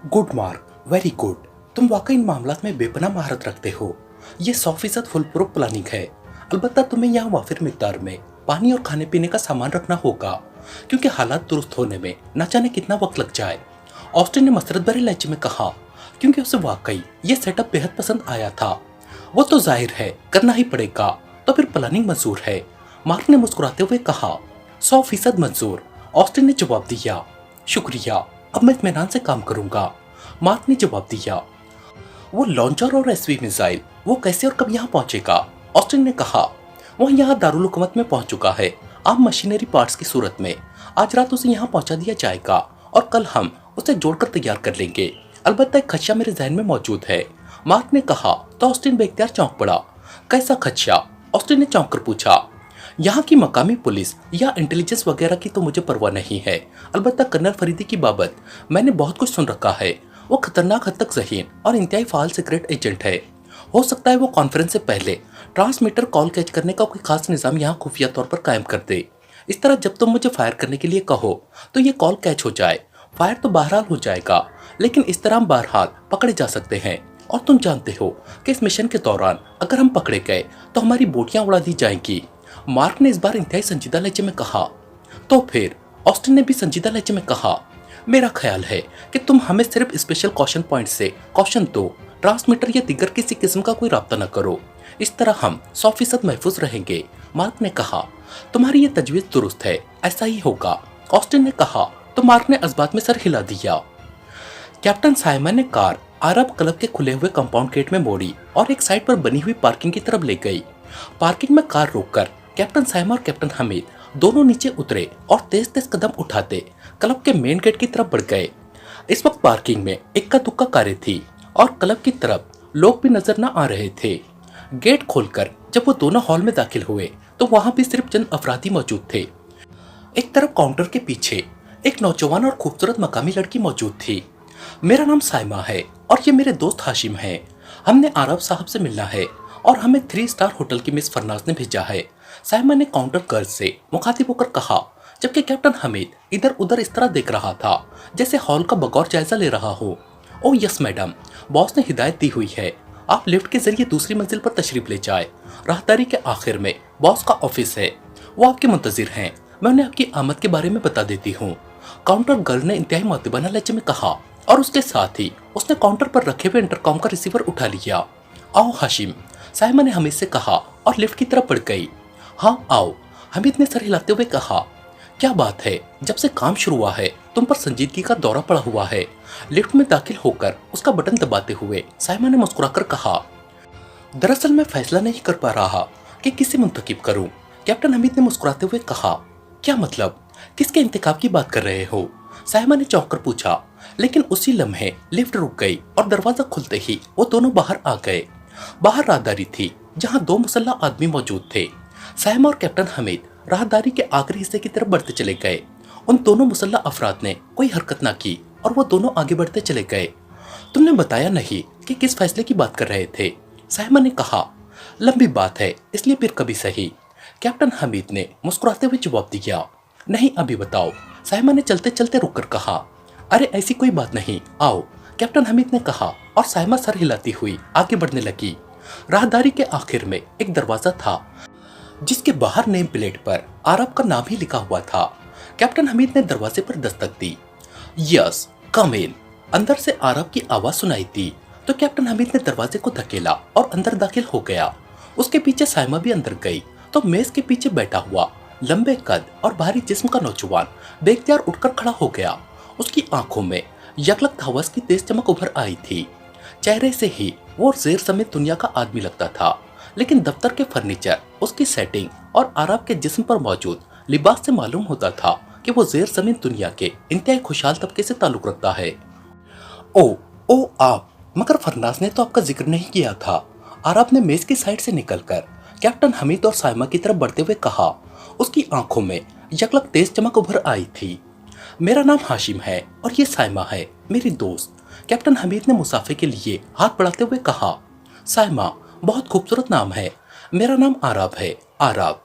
Good mark, very good. तुम वाकई इन मामलात में बेपनाह महारत रखते हो। ये 100% फुल प्रूफ प्लानिंग है। अलबत्ता तुम्हें यहाँ वाफिर मिकदार में पानी और खाने पीने का सामान रखना होगा, क्योंकि हालात दुरुस्त होने में न जाने कितना वक्त लग जाए। ऑस्टिन ने मसरत भरे लहजे में कहा, क्योंकि उसे वाकई ये सेटअप बेहद पसंद आया था। वो तो जाहिर है करना ही पड़ेगा, तो फिर प्लानिंग मंजूर है। मार्क ने मुस्कुराते हुए कहा, 100% मंजूर। ऑस्टिन ने जवाब दिया, शुक्रिया, अब मैं इत्मीनान से काम करूंगा। मार्क ने जवाब दिया, वो लॉन्चर और एसवी मिसाइल वो कैसे और कब यहाँ पहुंचेगा? ऑस्टिन ने कहा, वो यहाँ दारुल हुकूमत में पहुंच चुका है, आम मशीनरी पार्ट्स की सूरत में। आज रात उसे यहाँ पहुंचा दिया जाएगा और कल हम उसे जोड़कर तैयार कर लेंगे। अलबत्ता एक खदशा मेरे जहन में मौजूद है। मार्क ने कहा तो ऑस्टिन बेख्तियार चौंक पड़ा। कैसा खदशा? ऑस्टिन ने चौंक कर पूछा। यहाँ की मकामी पुलिस या इंटेलिजेंस वगैरह की तो मुझे परवाह नहीं है, अलबत्ता कर्नल फरीदी की बाबत मैंने बहुत कुछ सुन रखा है। वो खतरनाक हद तक ज़हीन और इंतहाई फाल सीक्रेट एजेंट है। हो सकता है वो कॉन्फ्रेंस से पहले ट्रांसमीटर कॉल कैच करने का कोई खास निज़ाम यहाँ खुफिया तौर पर कायम कर दे। इस तरह जब तुम मुझे फायर करने के लिए कहो तो ये कॉल कैच हो जाए। फायर तो बहरहाल हो जाएगा, लेकिन इस तरह हम बहरहाल पकड़े जा सकते हैं। और तुम जानते हो कि इस मिशन के दौरान अगर हम पकड़े गए तो हमारी बोटियां उड़ा दी जाएंगी। मार्क ने इस बार इंतहाई संजीदा लहजे में कहा। तो फिर? ऑस्टिन ने भी संजीदा लहजे में कहा, मेरा ख्याल है कि तुम हमें सिर्फ स्पेशल कॉशन पॉइंट से कॉशन दो, ट्रांसमीटर या दिगर किसी किस्म का कोई राब्ता न करो। इस तरह हम 100% महफूज रहेंगे। मार्क ने कहा, तुम्हारी ये तजवीज़ दुरुस्त है, ऐसा ही होगा। ऑस्टिन ने कहा तो मार्क ने इस्बात में सर हिला दिया। कैप्टन साइमन ने कार अरब क्लब के खुले हुए कंपाउंड गेट में मोड़ी और एक साइड पर बनी हुई पार्किंग की तरफ ले गई। पार्किंग में कार रोककर कैप्टन साइमन और कैप्टन हमीद दोनों नीचे उतरे और तेज तेज कदम उठाते क्लब के मेन गेट की तरफ बढ़ गए। इस वक्त पार्किंग में इक्का दुक्का कारें थी और क्लब की तरफ लोग भी नजर न आ रहे थे। गेट खोलकर जब वो दोनों हॉल में दाखिल हुए तो वहां भी सिर्फ चंद अफराद ही मौजूद थे। एक तरफ काउंटर के पीछे एक नौजवान और खूबसूरत मकामी लड़की मौजूद थी। मेरा नाम साइमा है और ये मेरे दोस्त हाशिम हैं। हमने आरब साहब से मिलना है और हमें 3 स्टार होटल की मिस फरनाज ने भेजा है। साइमा ने काउंटर गर्ल से मुखातिब होकर कहा, जबकि कैप्टन हमीद इधर उधर इस तरह देख रहा था जैसे हॉल का बगौर जायजा ले रहा हो। ओह यस मैडम, बॉस ने हिदायत दी हुई है, आप लिफ्ट के जरिए दूसरी मंजिल पर तशरीफ ले जाए। राहदारी के आखिर में बॉस का ऑफिस है, वो आपके मुंतजिर हैं। मैं उन्हें आपकी आमद के बारे में बता देती हूँ। काउंटर गर्ल ने इंतहाई मुअद्दिबाना लहजे में कहा और उसके साथ ही उसने काउंटर पर रखे हुए इंटरकॉम का रिसीवर उठा लिया। आओ हाशिम, साइमा ने हमीद से कहा और लिफ्ट की तरफ बढ़ गई। हाँ आओ, हमीद ने सर हिलाते हुए कहा। क्या बात है, जब से काम शुरू हुआ है तुम पर संजीदगी का दौरा पड़ा हुआ है। लिफ्ट में दाखिल होकर उसका बटन दबाते हुए साइमा ने मुस्कुराकर कहा, दरअसल मैं फैसला नहीं कर पा रहा कि किसे मुंतखब करूं। कैप्टन हमीद ने मुस्कुराते हुए कहा, क्या मतलब, किसके इंतखाब की बात कर रहे हो? साइमा ने चौंक कर पूछा, लेकिन उसी लम्हे लिफ्ट रुक गई और दरवाजा खुलते ही वो दोनों बाहर आ गए। बाहर राहदारी थी जहां 2 मुसल्लह आदमी मौजूद थे। साइमा और कैप्टन हमीद राहदारी के आखिरी हिस्से की तरफ बढ़ते चले गए। उन दोनों मुसल्लह अफराद ने कोई हरकत ना की और वो दोनों आगे बढ़ते चले गए। तुमने बताया नहीं कि किस फैसले की बात कर रहे थे? साइमा ने कहा, लंबी बात है, इसलिए फिर कभी सही। कैप्टन हमीद ने मुस्कुराते हुए जवाब दिया, नहीं अभी बताओ। साइमा ने चलते चलते रुककर कहा, अरे ऐसी कोई बात नहीं, आओ। कैप्टन हमीद ने कहा और साइमा सर हिलाती हुई आगे बढ़ने लगी। राहदारी के आखिर में एक दरवाजा था जिसके बाहर नेम प्लेट पर अरब का नाम ही लिखा हुआ था। कैप्टन हमीद ने दरवाजे पर दस्तक दी। यस कम इन। अंदर से अरब की आवाज सुनाई दी तो कैप्टन हमीद ने दरवाजे को धकेला और अंदर दाखिल हो गया। उसके पीछे साइमा भी अंदर गई तो मेज के पीछे बैठा हुआ लंबे कद और भारी जिस्म का नौजवान बेख्तियार उठकर खड़ा हो गया। उसकी आंखों में यकलक हवस की तेज चमक उभर आई थी। चेहरे से ही वो जेर समेत दुनिया का आदमी लगता था, लेकिन दफ्तर के फर्नीचर, उसकी सेटिंग और अरब के जिस्म पर मौजूद लिबास से मालूम होता था कि वो जेर समेत दुनिया के इंतहाई खुशहाल तबके से ताल्लुक रखता है। ओ आप, मगर फरनाज ने तो आपका जिक्र नहीं किया था। अरब ने मेज की साइड से निकलकर कैप्टन हमीद और साइमा की तरफ बढ़ते हुए कहा। उसकी आंखों में यकलक तेज चमक उभर आई थी। मेरा नाम हाशिम है और ये साइमा है, मेरी दोस्त। कैप्टन हमीद ने मुसाफे के लिए हाथ बढ़ाते हुए कहा। साइमा, बहुत खूबसूरत नाम है। मेरा नाम आराब है, आराब।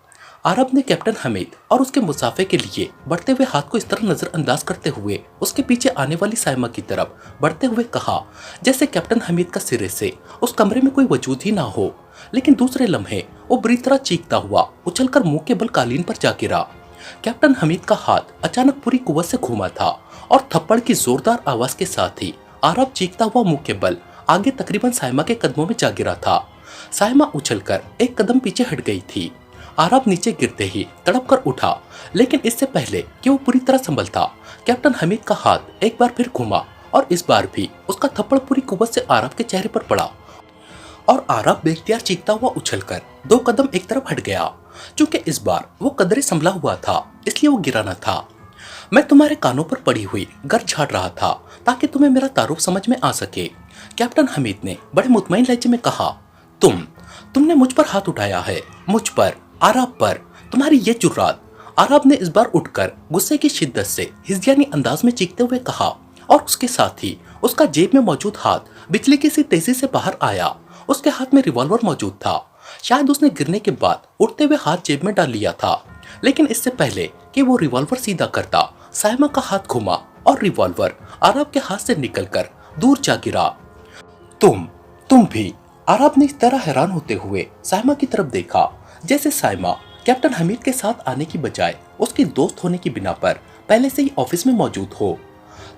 आरब ने कैप्टन हमीद और उसके मुसाफे के लिए बढ़ते हुए हाथ को इस तरह नजरअंदाज करते हुए उसके पीछे आने वाली साइमा की तरफ बढ़ते हुए कहा जैसे कैप्टन हमीद का सिरे से उस कमरे में कोई वजूद ही ना हो। लेकिन दूसरे लम्हे वो बुरी तरह चीखता हुआ उछलकर मुंह के बल कालीन पर जा गिरा। कैप्टन हमीद का हाथ अचानक पूरी कुव्वत से घूमा था और थप्पड़ की जोरदार आवाज के साथ ही आरब चीखता हुआ मुंह के बल आगे तकरीबन साइमा के कदमों में जा गिरा था। साइमा उछलकर एक कदम पीछे हट गई थी। आरब नीचे गिरते ही तड़प कर उठा, लेकिन इससे पहले कि वो पूरी तरह संभलता, कैप्टन हमीद का हाथ एक बार फिर घुमा और इस बार भी उसका थप्पड़ पूरी कुव्वत से आरब के चेहरे पर पड़ा और आरब बेख्तियार चीखता हुआ उछलकर 2 कदम एक तरफ हट गया। चूंकि इस बार वो कदरे संभला हुआ था इसलिए वो गिरा न था। मैं तुम्हारे कानों पर पड़ी हुई गर्द झाड़ रहा था ताकि तुम्हें मेरा तारुफ समझ में आ सके, कैप्टन हमीद ने बड़े मुतमईन लहजे में कहा। तुमने मुझ पर हाथ उठाया है, मुझ पर, आरब पर, तुम्हारी ये जुर्रात। आरब ने इस बार उठकर गुस्से की शिद्दत से हिज़्यानी अंदाज में चीखते हुए कहा और उसके साथ ही उसका जेब में मौजूद हाथ बिजली की सी तेजी से बाहर आया। उसके हाथ में रिवॉल्वर मौजूद था। शायद उसने गिरने के बाद उठते हुए हाथ जेब में डाल लिया था, लेकिन इससे पहले कि वो रिवॉल्वर सीधा करता, साइमा का हाथ घुमा और रिवॉल्वर आरब के हाथ से निकलकर दूर जा गिरा। तुम भी, आरब ने इस तरह हैरान होते हुए साइमा की तरफ देखा जैसे साइमा कैप्टन हमीद के साथ आने की बजाय उसकी दोस्त होने की बिना पर पहले से ही ऑफिस में मौजूद हो।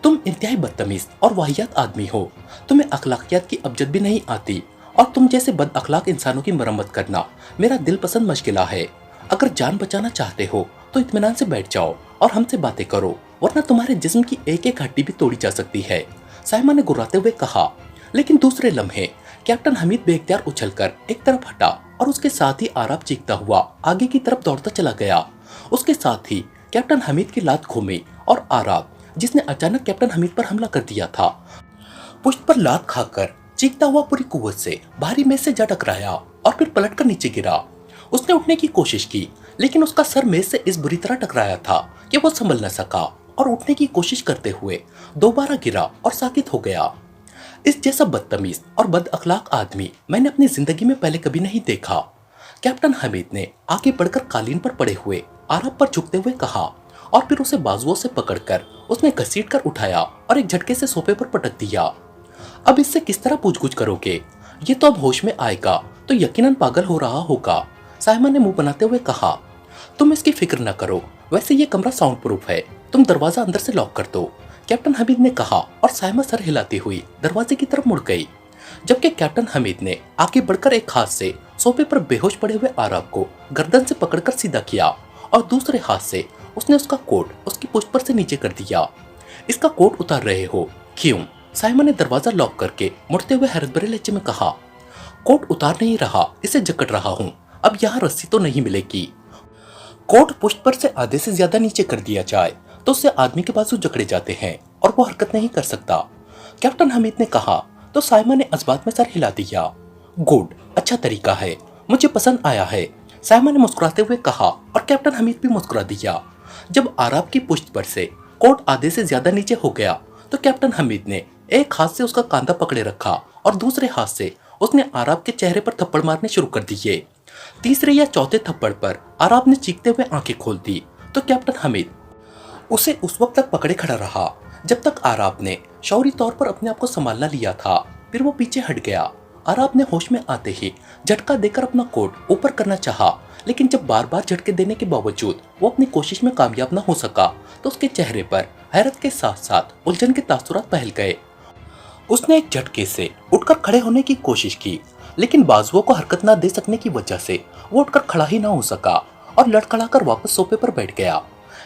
तुम इंतहाई बदतमीज और वाहियात आदमी हो। तुम्हें अखलाकियात की अबजद भी नहीं आती और तुम जैसे बद अखलाक इंसानों की मरम्मत करना मेरा दिल पसंद मशगिला है। अगर जान बचाना चाहते हो तो इत्मीनान से बैठ जाओ और हमसे बातें करो, वरना तुम्हारे जिस्म की एक एक हड्डी भी तोड़ी जा सकती है, साइमा ने गुर्राते हुए कहा। लेकिन दूसरे लम्हे कैप्टन हमीद बेख्तियार उछलकर एक तरफ हटा और उसके साथ ही आरब चीखता हुआ आगे की तरफ दौड़ता चला गया। उसके साथ ही कैप्टन हमीद की लात घूमी और आरब, जिसने अचानक कैप्टन हमीद पर हमला कर दिया था, पुश्त पर लात खाकर चीखता हुआ पूरी कुव्वत से भारी मेज से जा टकराया और फिर पलटकर नीचे गिरा। उसने उठने की कोशिश की, लेकिन उसका सर मेज से इस बुरी तरह टकराया था कि वो संभल न सका और उठने की कोशिश करते हुए दोबारा गिरा और साकित हो गया। इस जैसा बदतमीज और बद अखलाक आदमी मैंने अपनी जिंदगी में पहले कभी नहीं देखा, कैप्टन हमीद ने आगे बढ़कर कालीन पर पड़े हुए आरब पर झुकते हुए कहा और फिर उसे बाजुओं से पकड़कर उसने घसीट कर उठाया और एक झटके से सोफे पर पटक दिया। अब इससे किस तरह पूछगुछ करोगे? ये तो अब होश में आएगा तो यकीनन पागल हो रहा होगा, साइमा ने मुंह बनाते हुए कहा। तुम इसकी फिक्र न करो, वैसे ये कमरा साउंड प्रूफ है, तुम दरवाजा अंदर से लॉक कर दो, कैप्टन हमीद ने कहा और साइमा सर हिलाती हुई दरवाजे की तरफ मुड़ गई, जबकि कैप्टन हमीद ने आगे बढ़कर एक हाथ से सोफे पर बेहोश पड़े हुए आरब को गर्दन से पकड़कर सीधा किया और दूसरे हाथ से उसने उसका कोट उसकी पुश्त पर से नीचे कर दिया। इसका कोट उतार रहे हो? क्यों? साइमा ने दरवाजा लॉक करके मुड़ते हुए हैरत भरे लहजे में कहा। कोट उतार नहीं रहा, इसे जकड़ रहा हूँ, अब यहाँ रस्सी तो नहीं मिलेगी। कोट पुश्त पर से आधे से ज्यादा नीचे कर दिया जाए तो उससे आदमी के बाजू जकड़े जाते हैं और वो हरकत नहीं कर सकता, कैप्टन हमीद ने कहा तो साइमा ने इस्बात में सर हिला दिया। गुड, अच्छा तरीका है, मुझे पसंद आया है, साइमा ने मुस्कुराते हुए कहा और कैप्टन हमीद भी मुस्कुरा दिया। जब आरब की पुश्त पर से कोट आधे से ज्यादा नीचे हो गया तो कैप्टन हमीद ने एक हाथ से उसका कांधा पकड़े रखा और दूसरे हाथ से उसने आरब के चेहरे पर थप्पड़ मारने शुरू कर दिए। तीसरे या चौथे थप्पड़ पर आरब ने चीखते हुए आंखें खोल दी तो कैप्टन हमीद उसे उस वक्त तक पकड़े खड़ा रहा जब तक आरब ने शौरी तौर पर अपने आप को संभालना लिया था, फिर वो पीछे हट गया। आरब ने होश में आते ही झटका देकर अपना कोट ऊपर करना चाहा, लेकिन जब बार बार झटके देने के बावजूद वो अपनी कोशिश में कामयाब न हो सका तो उसके चेहरे पर हैरत के साथ साथ उलझन के तासुरात फैल गए। उसने एक झटके से उठकर खड़े होने की कोशिश की, लेकिन बाजुओं को हरकत न दे सकने की वजह से वो उठकर खड़ा ही ना हो सका और लड़खड़ाकर वापस सोफे पर बैठ गया।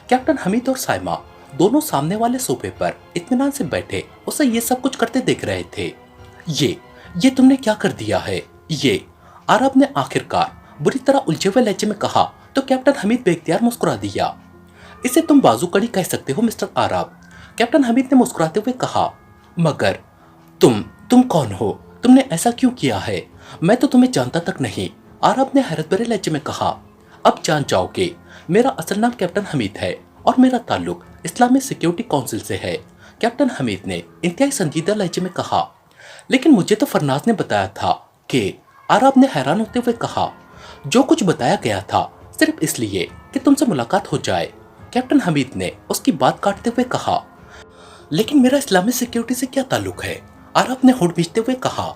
कैप्टन हमीद और साइमा दोनों सामने वाले सोफे पर इत्मीनान से बैठे उसे ये सब कुछ करते देख रहे थे। ये तुमने क्या कर दिया है? ये आरब ने आखिरकार बुरी तरह उलझे हुए लहजे में कहा तो कैप्टन हमीद बेख्तियार मुस्कुरा दिया। इसे तुम बाजू कड़ी कह सकते हो मिस्टर आरब, कैप्टन हमीद ने मुस्कुराते हुए कहा। मगर तुम कौन हो? तुमने ऐसा क्यों किया है? मैं तो तुम्हें जानता तक नहीं, आरब ने हैरत भरे लहजे में कहा। अब जान जाओगे, मेरा असल नाम कैप्टन हमीद है और मेरा ताल्लुक इस्लामिक सिक्योरिटी काउंसिल से है, कैप्टन हमीद ने इंतहाई संजीदा लहजे में कहा। लेकिन मुझे तो फरनाज ने बताया था कि, आरब ने हैरान होते हुए कहा। जो कुछ बताया गया था सिर्फ इसलिए कि तुमसे मुलाकात हो जाए। कैप्टन हमीद ने उसकी बात काटते हुए कहा। लेकिन मेरा इस्लामी सिक्योरिटी से क्या ताल्लुक है? आरब ने होड़ भींचते हुए कहा।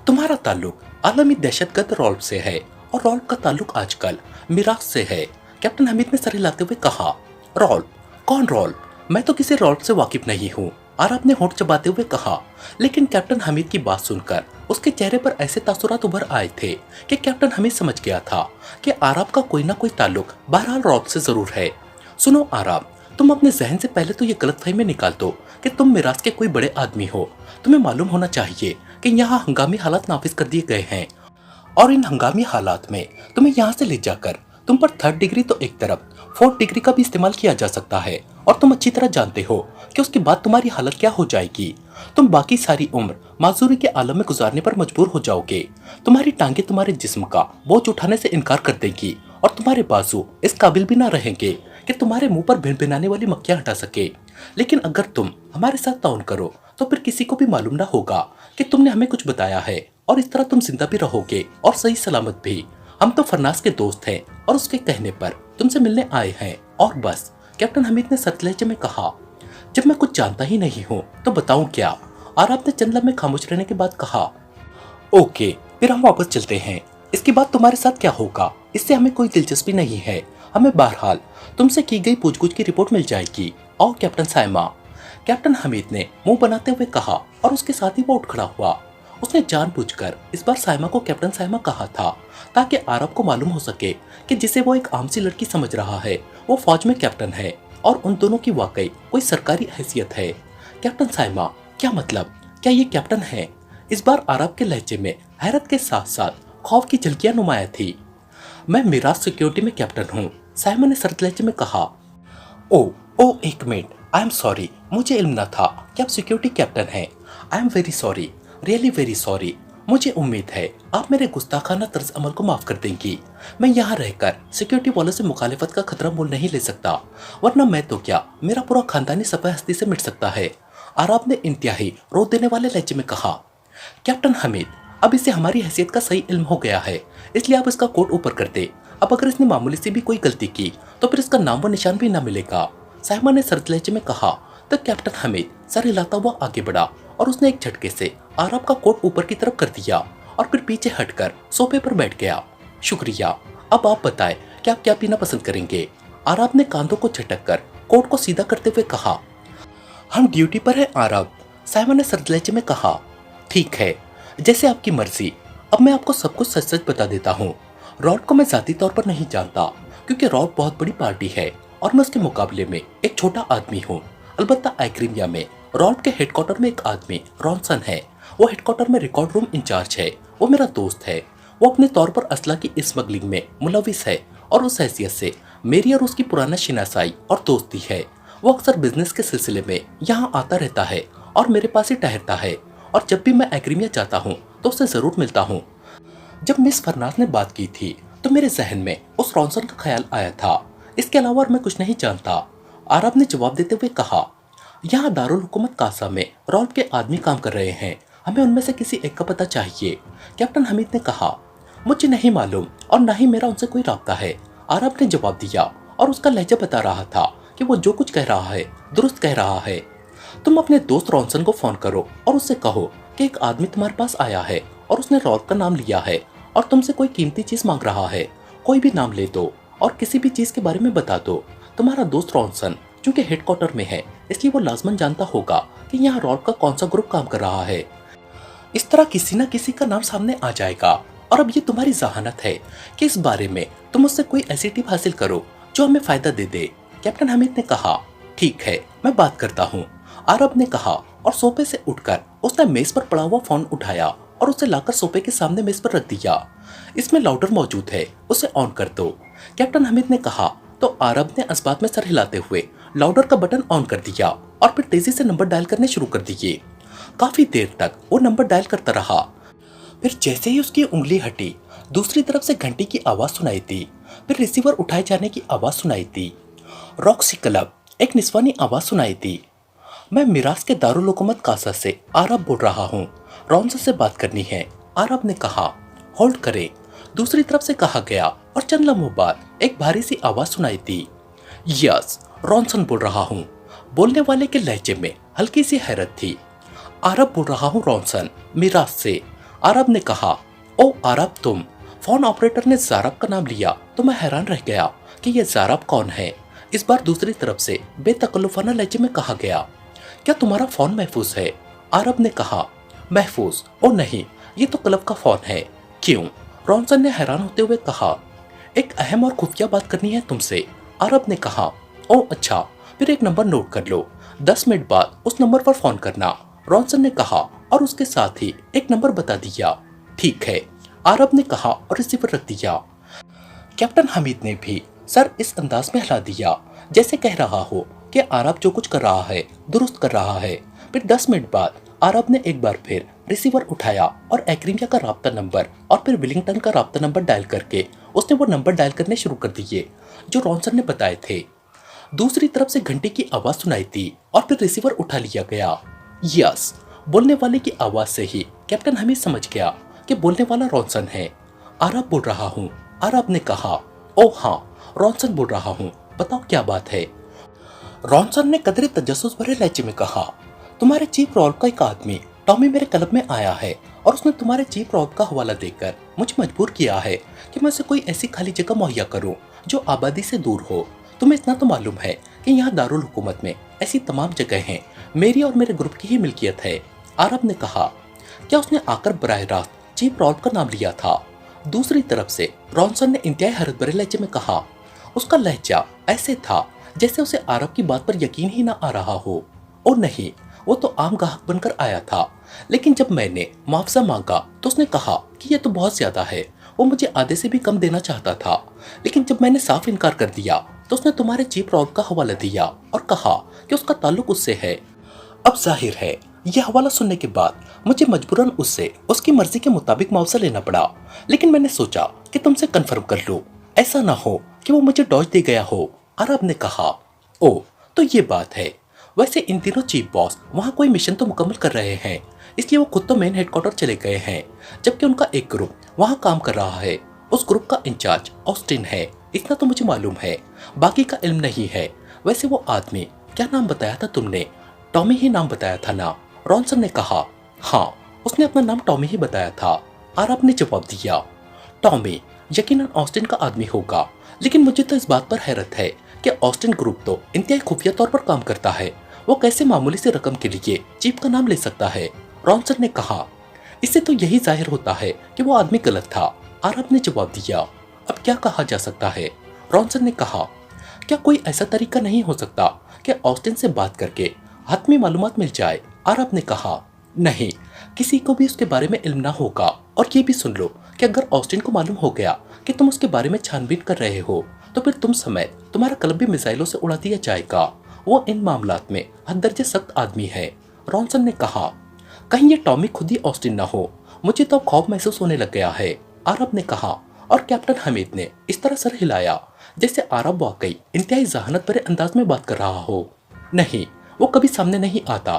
तुम्हारा ताल्लुक आलमी दहशतगर्द रॉल्फ से है और रॉल्फ का ताल्लुक आजकल मिराज से है। कैप्टन हमीद ने सर हिलाते हुए कहा। रॉल्फ? कौन रॉल्फ? मैं तो किसी रॉल्फ से वाकिफ नहीं हूँ, आरब ने होठ चबाते हुए कहा। लेकिन कैप्टन हमीद की बात सुनकर उसके चेहरे पर ऐसे तासुरात उभर आए थे कि कैप्टन हमीद समझ गया था कि आरब का कोई ना कोई ताल्लुक बहरहाल रॉल्फ से जरूर है। सुनो आरब, तुम अपने जहन से पहले तो ये गलतफहमी निकाल दो कि तुम मिराज के कोई बड़े आदमी हो। तुम्हें मालूम होना चाहिए कि यहाँ हंगामी हालात नाफिज कर दिए गए हैं और इन हंगामी हालात में तुम्हें यहाँ से ले जाकर तुम पर 3rd डिग्री तो एक तरफ 4th डिग्री का भी इस्तेमाल किया जा सकता है और तुम अच्छी तरह जानते हो कि उसके बाद तुम्हारी हालत क्या हो जाएगी। तुम बाकी सारी उम्र माजूरी के आलम में गुजारने पर मजबूर हो जाओगे। तुम्हारी टांगे तुम्हारे जिस्म का बोझ उठाने से इनकार कर देंगी और तुम्हारे बाजू इस काबिल भी ना रहेंगे कि तुम्हारे मुंह पर भिनभिनाने वाली मक्खियां हटा सके। लेकिन अगर तुम हमारे साथ ताउन करो तो फिर किसी को भी मालूम ना होगा कि तुमने हमें कुछ बताया है और इस तरह तुम जिंदा भी रहोगे और सही सलामत भी। हम तो फरनास के दोस्त हैं और उसके कहने पर तुमसे मिलने आए हैं और बस। कैप्टन हमीद ने सख्त लहजे में कहा। जब मैं कुछ जानता ही नहीं हूँ तो बताऊं क्या? आरब ने चंद लम्हे खामोश रहने के बाद कहा। ओके, फिर हम वापस चलते हैं। इसके बाद तुम्हारे साथ क्या होगा इससे हमें कोई दिलचस्पी नहीं है। हमें बहरहाल तुमसे की गई पूछगुछ की रिपोर्ट मिल जाएगी। और कैप्टन साइमा, कैप्टन हमीद ने मुंह बनाते हुए कहा और उसके साथ ही वो उठ खड़ा हुआ। उसने जानबूझकर इस बार साइमा को कैप्टन साइमा कहा था ताकि आरब को मालूम हो सके कि जिसे वो एक आम सी लड़की समझ रहा है वो फौज में कैप्टन है और उन दोनों की वाकई कोई सरकारी हैसियत है। कैप्टन साइमा, क्या मतलब? क्या ये कैप्टन है? इस बार आरब के लहजे में हैरत के साथ साथ खौफ की झलकियां नुमाया थी। मैं मिराज सिक्योरिटी में कैप्टन हूँ, साइमा ने सर्द लहजे में कहा। ओ एक मिनट, आई एम सॉरी, मुझे इल्म न था कि आप सिक्योरिटी कैप्टन हैं। I am very sorry, really very sorry. मुझे उम्मीद है आप मेरे गुस्ताखाना तर्ज अमल को माफ कर देंगी। मैं यहाँ रहकर सिक्योरिटी वालों से मुखालिफत का खतरा मोल नहीं ले सकता, वरना मैं तो क्या मेरा पूरा खानदानी सफा हस्ती से मिट सकता है। आरब ने इंतहाई रो देने वाले लहजे में कहा। कैप्टन हमीद, अब इसे हमारी हैसियत का सही इल्म हो गया है, इसलिए आप इसका कोट ऊपर कर दे। अब अगर इसने मामूली सी भी कोई गलती की तो फिर इसका नाम व निशान भी न मिलेगा, साइमा ने सर्द लहजे में कहा। तो कैप्टन हमीद सर हिलाता हुआ आगे बढ़ा और उसने एक झटके से आरब का कोट ऊपर की तरफ कर दिया और फिर पीछे हटकर सोफे पर बैठ गया। शुक्रिया, अब आप बताएं कि आप क्या पीना पसंद करेंगे? आरब ने कांधों को झटक कर कोट को सीधा करते हुए कहा। हम ड्यूटी पर हैं आरब, साइमा ने सर्द लहजे में कहा। ठीक है, जैसे आपकी मर्जी। अब मैं आपको सब कुछ सच सच बता देता हूँ। रॉड को मैं जाती तौर पर नहीं जानता क्योंकि रॉड बहुत बड़ी पार्टी है और मैं उसके मुकाबले में एक छोटा आदमी हूँ। अलबत्ता आइक्रीमिया में रॉड के हेडक्वार्टर में एक आदमी रॉनसन है। वो हेडक्वार्टर में रिकॉर्ड रूम इंचार्ज है। वो मेरा दोस्त है। वो अपने तौर पर असला की स्मगलिंग में मुलविस है और उस हैसियत से मेरी और उसकी पुराना शिनासाई और दोस्ती है। वो अक्सर बिजनेस के सिलसिले में यहाँ आता रहता है और मेरे पास ही ठहरता है और जब भी मैं आइक्रीमिया जाता हूँ तो उससे जरूर मिलता हूँ। जब मिस फरनास ने बात की थी तो मेरे जहन में उस रॉनसन का ख्याल आया था। इसके अलावा मैं कुछ नहीं जानता, आरब ने जवाब देते हुए कहा। यहाँ दारुल हुकूमत कासा में रॉल्फ के आदमी काम कर रहे हैं, हमें उनमें से किसी एक का पता चाहिए, कैप्टन हमीद ने कहा। मुझे नहीं मालूम और न ही मेरा उनसे कोई राब्ता है, आरब ने जवाब दिया और उसका लहजा बता रहा था कि वो जो कुछ कह रहा है दुरुस्त कह रहा है। तुम अपने दोस्त रॉनसन को फोन करो और उससे कहो कि एक आदमी तुम्हारे पास आया है और उसने रॉल्फ का नाम लिया है और तुमसे कोई कीमती चीज मांग रहा है। कोई भी नाम ले दो और किसी भी चीज के बारे में बता दो। तुम्हारा दोस्त रॉनसन चूंकि हेडक्वार्टर में है इसलिए वो लाजमन जानता होगा कि यहाँ रॉल्फ का कौन सा ग्रुप काम कर रहा है। इस तरह किसी न किसी का नाम सामने आ जाएगा और अब ये तुम्हारी जहानत है कि इस बारे में तुम उससे कोई ऐसी टिप हासिल करो जो हमें फायदा दे दे, कैप्टन हमीद ने कहा। ठीक है, मैं बात करता हूँ, आरब ने कहा और सोफे से उठकर उसने मेज पर पड़ा हुआ फोन उठाया और उसे लाकर सोफे के सामने मेज पर रख दिया। इसमें लाउडर मौजूद है, उसे ऑन कर दो, कैप्टन हमीद ने कहा। तो आरब ने इस्बात में सर हिलाते हुए लाउडर का बटन ऑन कर दिया और फिर तेजी से नंबर डायल करने शुरू कर दिए। काफी देर तक वो नंबर डायल करता रहा। फिर जैसे ही उसकी उंगली हटी दूसरी तरफ से घंटी की आवाज सुनाई दी। फिर रिसीवर उठाए जाने की आवाज सुनाई दी। रॉक्सी क्लब, एक निस्वानी आवाज सुनाई दी। मैं मिराज के दारुल हुकूमत कासा से आरब बोल रहा हूँ, रॉनसन से बात करनी है, आरब ने कहा। होल्ड करे, दूसरी तरफ से कहा गया। और चंद लम्हों बाद एक भारी सी आवाज सुनाई दी। यस, रॉनसन बोल रहा हूँ। बोलने वाले के लहजे में हल्की सी हैरत थी। आरब बोल रहा हूँ रॉनसन, मिराज से। आरब ने कहा। ओ आरब तुम। फोन ऑपरेटर ने ज़ारब का नाम लिया तो मैं हैरान रह गया कि यह ज़ारब कौन है। इस बार दूसरी तरफ से बेतकल्लुफाना लहजे में कहा गया, क्या तुम्हारा फोन महफूज है? आरब ने कहा, महफूज? ओ नहीं, ये तो क्लब का फोन है। क्यों? रॉनसन ने हैरान होते हुए कहा। एक अहम और खुफिया बात करनी है तुमसे। आरब ने कहा। ओ अच्छा, फिर एक नंबर नोट कर लो, 10 मिनट बाद उस नंबर पर फोन करना, रॉनसन ने कहा और उसके साथ ही एक नंबर बता दिया। ठीक है, आरब ने कहा और रिसीवर रख दिया। कैप्टन हमीद ने भी सर इस अंदाज में हिला दिया जैसे कह रहा हो कि आरब जो कुछ कर रहा है दुरुस्त कर रहा है। फिर 10 मिनट बाद आरब ने एक बार फिर रिसीवर उठाया और एक्रीमिया का राब्ता नंबर और फिर विलिंगटन का राब्ता नंबर डायल करके उसने वो नंबर डायल करने शुरू कर दिए जो रॉनसन ने बताए थे। दूसरी तरफ से घंटे की आवाज सुनाई दी और फिर रिसीवर उठा लिया गया। यस, बोलने वाले की आवाज से ही कैप्टन हमीद समझ गया कि बोलने वाला रॉनसन है। आरब बोल रहा हूँ, आरब ने कहा। ओ हाँ, रॉनसन बोल रहा हूँ, बताओ क्या बात है? रॉनसन ने कदरे तजस्सुस भरे लहजे में कहा, तुम्हारे चीफ रॉल्फ का एक आदमी टॉमी मेरे क्लब में आया है और उसने तुम्हारे चीफ रॉल्फ का हवाला देकर मुझे मजबूर किया है कि मैं उसे कोई ऐसी खाली जगह मुहैया करूं जो आबादी से दूर हो। तुम्हें इतना तो मालूम है कि यहाँ दारुल हुकूमत में ऐसी तमाम जगह हैं, मेरी और मेरे ग्रुप की ही मिल्कियत है। आरब ने कहा। क्या उसने आकर बराह रास्त चीफ रॉल्फ का नाम लिया था? दूसरी तरफ से रॉनसन ने इंतहाई हैरत भरे लहजे में कहा। उसका लहजा ऐसे था जैसे उसे आरब की बात पर यकीन ही ना आ रहा हो। और नहीं, वो तो आम गाहक बनकर आया था, लेकिन जब मैंने मुआवजा मांगा तो उसने कहा कि यह तो बहुत ज्यादा है। वो मुझे आधे से भी कम देना चाहता था, लेकिन जब मैंने साफ इनकार कर दिया तो उसने तुम्हारे चीफ रॉल्फ का हवाला दिया और कहा कि उसका ताल्लुक उससे है। अब जाहिर है यह हवाला सुनने के बाद मुझे मजबूरन उससे उसकी मर्जी के मुताबिक मुआवजा लेना पड़ा, लेकिन मैंने सोचा कि तुमसे कन्फर्म कर लूं, ऐसा ना हो कि वो मुझे डॉज दे गया हो। अरब ने कहा। ओ, तो ये बात है। वैसे इन तीनों चीफ बॉस वहाँ कोई मिशन तो मुकम्मल कर रहे हैं, इसलिए वो खुद तो मेन हेडक्वार्टर चले गए हैं, जबकि उनका एक ग्रुप वहाँ काम कर रहा है। उस ग्रुप का इंचार्ज ऑस्टिन है, इतना तो मुझे मालूम है, बाकी का इल्म नहीं है। वैसे वो आदमी, क्या नाम बताया था तुमने? टॉमी ही नाम बताया था ना? रॉनसन ने कहा। हाँ, उसने अपना नाम टॉमी ही बताया था। आरब ने जवाब दिया। टॉमी यकीनन ऑस्टिन का आदमी होगा, लेकिन मुझे तो इस बात पर हैरत है कि ऑस्टिन ग्रुप तो इंतहाई खुफिया तौर पर काम करता है, वो कैसे मामूली से रकम के लिए चीफ का नाम ले सकता है? रॉनसन ने कहा। इससे तो यही जाहिर होता है कि वो आदमी गलत था। आरब ने जवाब दिया। अब क्या कहा जा सकता है? रॉनसन ने कहा। क्या कोई ऐसा तरीका नहीं हो सकता कि ऑस्टिन से बात करके हतमी मालूमात मिल जाए? आरब ने कहा। नहीं, किसी को भी उसके बारे में इल्म ना होगा। और ये भी सुन लो कि अगर ऑस्टिन को मालूम हो गया कि तुम उसके बारे में छानबीन कर रहे हो तो फिर तुम समेत तुम्हारा क्लब भी मिसाइलों से उड़ा दिया जाएगा। वो इन मामलात में हद दर्जे सख्त आदमी है। रॉनसन ने कहा। कहीं ये टॉमी खुद ही ऑस्टिन ना हो, मुझे तो खौफ महसूस होने लग गया है। आरब ने कहा और कैप्टन हमीद ने इस तरह सर हिलाया जैसे आरब वाकई इंतहाई जहानत भरे अंदाज में बात कर रहा हो। नहीं, वो कभी सामने नहीं आता।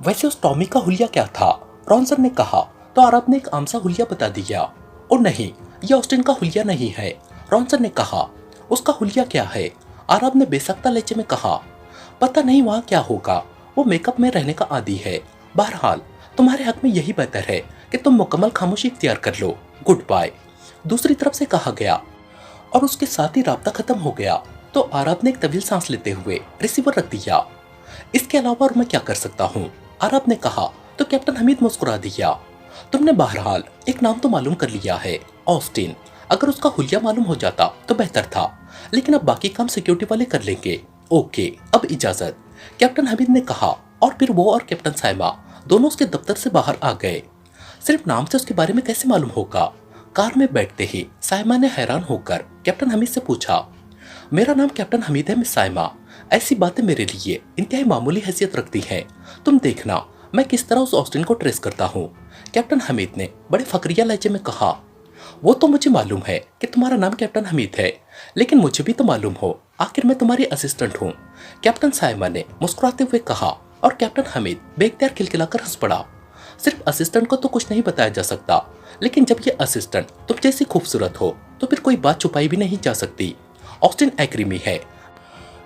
वैसे उस टॉमी का हुलिया क्या था? रॉनसन ने कहा तो आरब ने एक आम सा हुलिया बता दिया। और नहीं, यह ऑस्टिन का हुलिया नहीं है। रॉनसन ने कहा। उसका हुलिया क्या है? आरब ने बेसख्ता लहजे में कहा। पता नहीं वहाँ क्या होगा, वो मेकअप में रहने का आदी है। बहरहाल तुम्हारे हक में यही बेहतर है कि तुम मुकम्मल खामोशी इख्तियार कर लो। Good bye. दूसरी तरफ से कहा गया और उसके साथ ही राब्ता खत्म हो गया तो आरब ने एक तवील सांस लेते हुए रिसीवर रख दिया। इसके अलावा और मैं क्या कर सकता हूँ? आरब ने कहा तो कैप्टन हमीद मुस्कुरा दिया। तुमने बहरहाल एक नाम तो मालूम कर लिया है, ऑस्टिन। अगर उसका हुलिया मालूम हो जाता तो बेहतर था, लेकिन अब बाकी काम सिक्योरिटी वाले कर लेंगे। ओके, अब इजाजत, कैप्टन हमीद ने कहा और फिर वो और कैप्टन साइमा दोनों उसके दफ्तर से बाहर आ गए। सिर्फ नाम से उसके बारे में कैसे मालूम होगा? कार में बैठते ही साइमा ने हैरान होकर कैप्टन हमीद से पूछा। मेरा नाम कैप्टन हमीद है मिस साइमा, ऐसी बातें मेरे लिए इंतहाई मामूली हैसियत रखती हैं। तुम देखना मैं किस तरह उस ऑस्टिन को ट्रेस करता हूँ। कैप्टन हमीद ने बड़े फकरिया लहजे में कहा। वो तो मुझे मालूम है कि तुम्हारा नाम कैप्टन हमीद है, लेकिन मुझे भी तो मालूम हो आखिर मैं तुम्हारी असिस्टेंट हूँ। कैप्टन साइमा ने मुस्कुराते हुए कहा और कैप्टन हमीद बेख्तियार खिलखिलाकर हंस पड़ा। सिर्फ असिस्टेंट को तो कुछ नहीं बताया जा सकता, लेकिन जब ये असिस्टेंट तुम जैसी खूबसूरत हो तो फिर कोई बात छुपाई भी नहीं जा सकती। ऑस्टिन एग्रीमी है।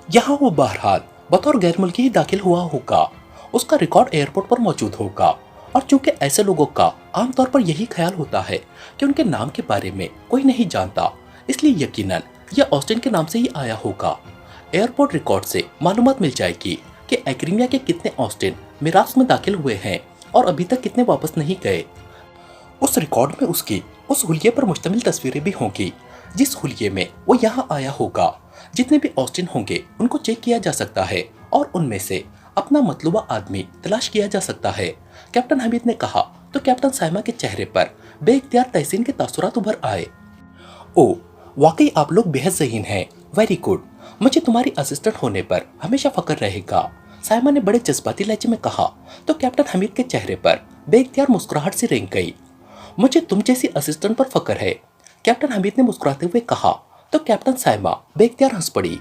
यहाँ वो बहरहाल बतौर गैर मुल्की ही दाखिल हुआ होगा। उसका रिकॉर्ड एयरपोर्ट पर मौजूद होगा, और चूंकि ऐसे लोगों का आमतौर पर यही ख्याल होता है कि उनके नाम के बारे में कोई नहीं जानता, इसलिए यकीनन यह ऑस्टिन के नाम से ही आया होगा। एयरपोर्ट रिकॉर्ड से मालूमात मिल जाएगी कि एग्रीमिया के कितने ऑस्टिन मिरास में दाखिल हुए हैं और अभी तक कितने वापस नहीं गए। उस रिकॉर्ड में उसकी उस हुलिये पर मुश्तमिल तस्वीरें भी होंगी जिस हुलिये में वो यहाँ आया होगा। जितने भी ऑस्टिन होंगे उनको चेक किया जा सकता है और उनमें से अपना मतलूबा आदमी तलाश किया जा सकता है। कैप्टन हमीद ने कहा तो कैप्टन साइमा के चेहरे पर बेइख्तियार तहसीन के तासुरात उभर आए। ओ, वाकई आप लोग बेहद ज़हीन हैं। Very good. मुझे तुम्हारी असिस्टेंट होने पर हमेशा फख्र रहेगा, साइमा ने बड़े जज्बाती लहजे में कहा तो कैप्टन हमीद के चेहरे पर बेइख्तियार मुस्कुराहट सी रेंग गई। मुझे तुम जैसी असिस्टेंट पर फख्र है, कैप्टन हमीद ने मुस्कुराते हुए कहा तो कैप्टन साइमा बेइख्तियार हंस पड़ी।